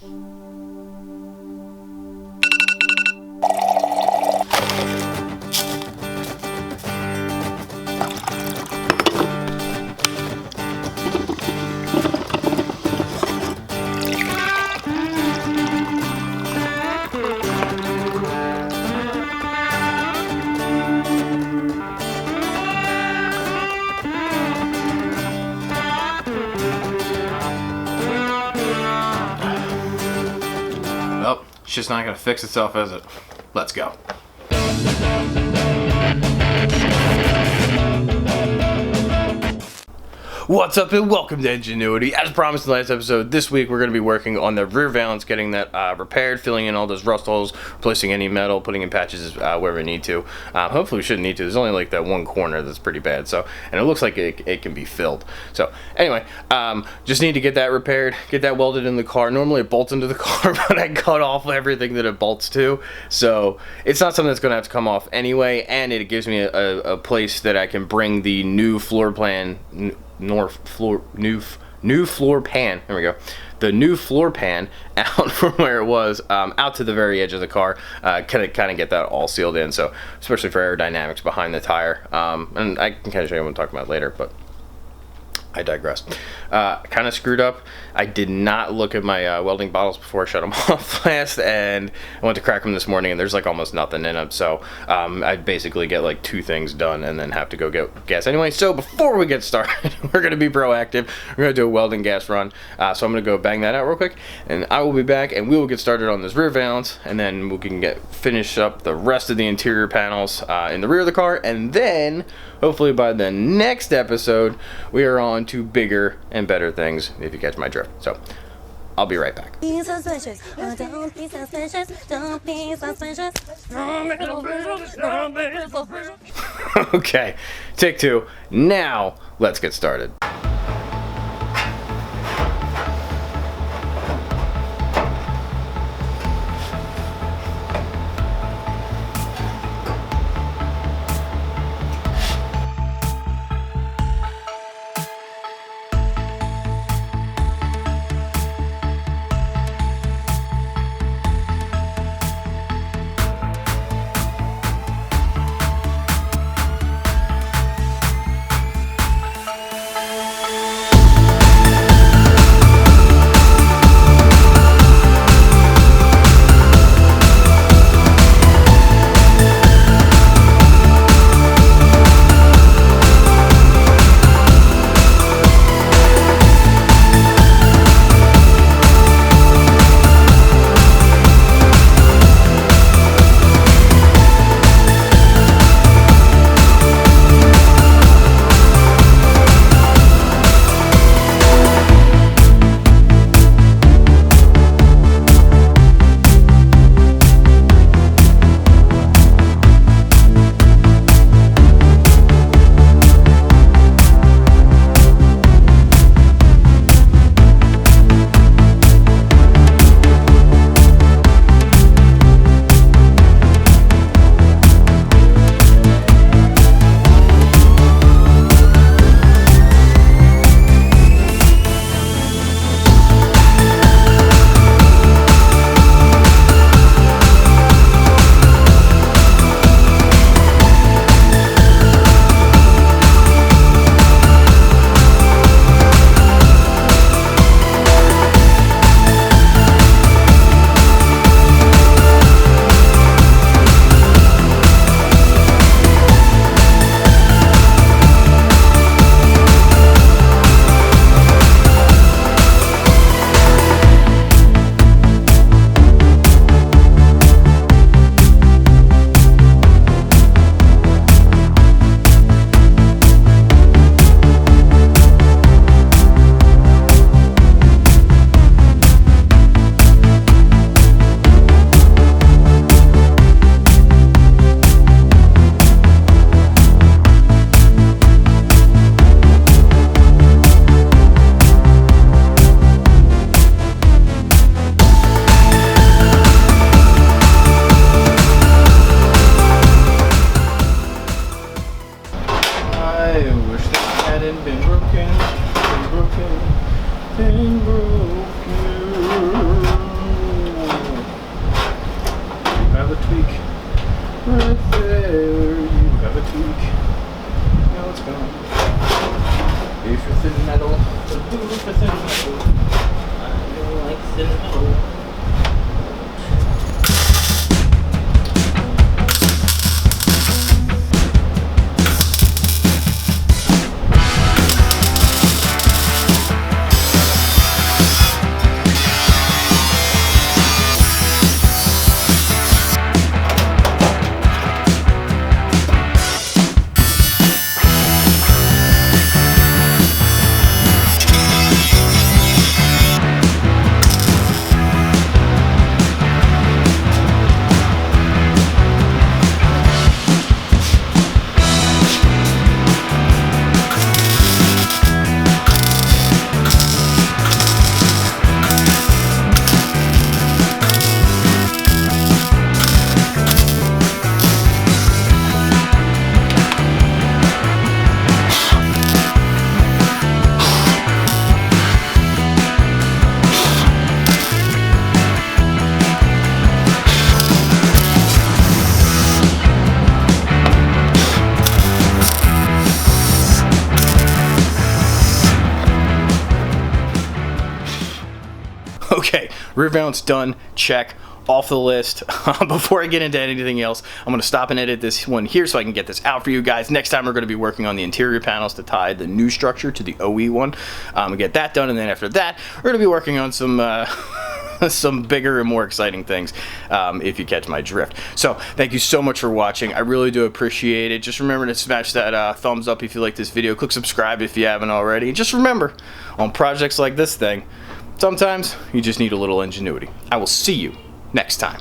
Well, it's just not gonna fix itself, is it? Let's go. What's up and welcome to Ingenuity. As promised in the last episode, this week we're going to be working on the rear valance, getting that repaired, filling in all those rust holes, replacing any metal, putting in patches where we need to. Hopefully we shouldn't need to. There's only like that one corner that's pretty bad, so, and it looks like it can be filled. So anyway, just need to get that repaired, get that welded in the car. Normally it bolts into the car, but I cut off everything that it bolts to, so it's not something that's going to have to come off anyway, and it gives me a place that I can bring the new floor plan, new floor pan, there we go, the new floor pan out from where it was, out to the very edge of the car, kind of get that all sealed in, so especially for aerodynamics behind the tire, and I can kind of show you what I'm talking about later, but I digress. Kind of screwed up. I did not look at my welding bottles before I shut them off last, and I went to crack them this morning, and there's like almost nothing in them. So I basically get like 2 things done, and then have to go get gas anyway. So before we get started, we're gonna be proactive. We're gonna do a welding gas run. So I'm gonna go bang that out real quick, and I will be back, and we will get started on this rear valance, and then we can finish up the rest of the interior panels in the rear of the car, and then hopefully by the next episode we are on to bigger and better things, if you catch my drift. So I'll be right back. Okay, take 2. Now let's get started. in the middle. Okay, rear valance done, check, off the list. Before I get into anything else, I'm going to stop and edit this one here so I can get this out for you guys. Next time we're going to be working on the interior panels to tie the new structure to the OE one. Get that done, and then after that, we're going to be working on some some bigger and more exciting things, if you catch my drift. So thank you so much for watching. I really do appreciate it. Just remember to smash that thumbs up if you like this video. Click subscribe if you haven't already. Just remember, on projects like this thing, sometimes you just need a little ingenuity. I will see you next time.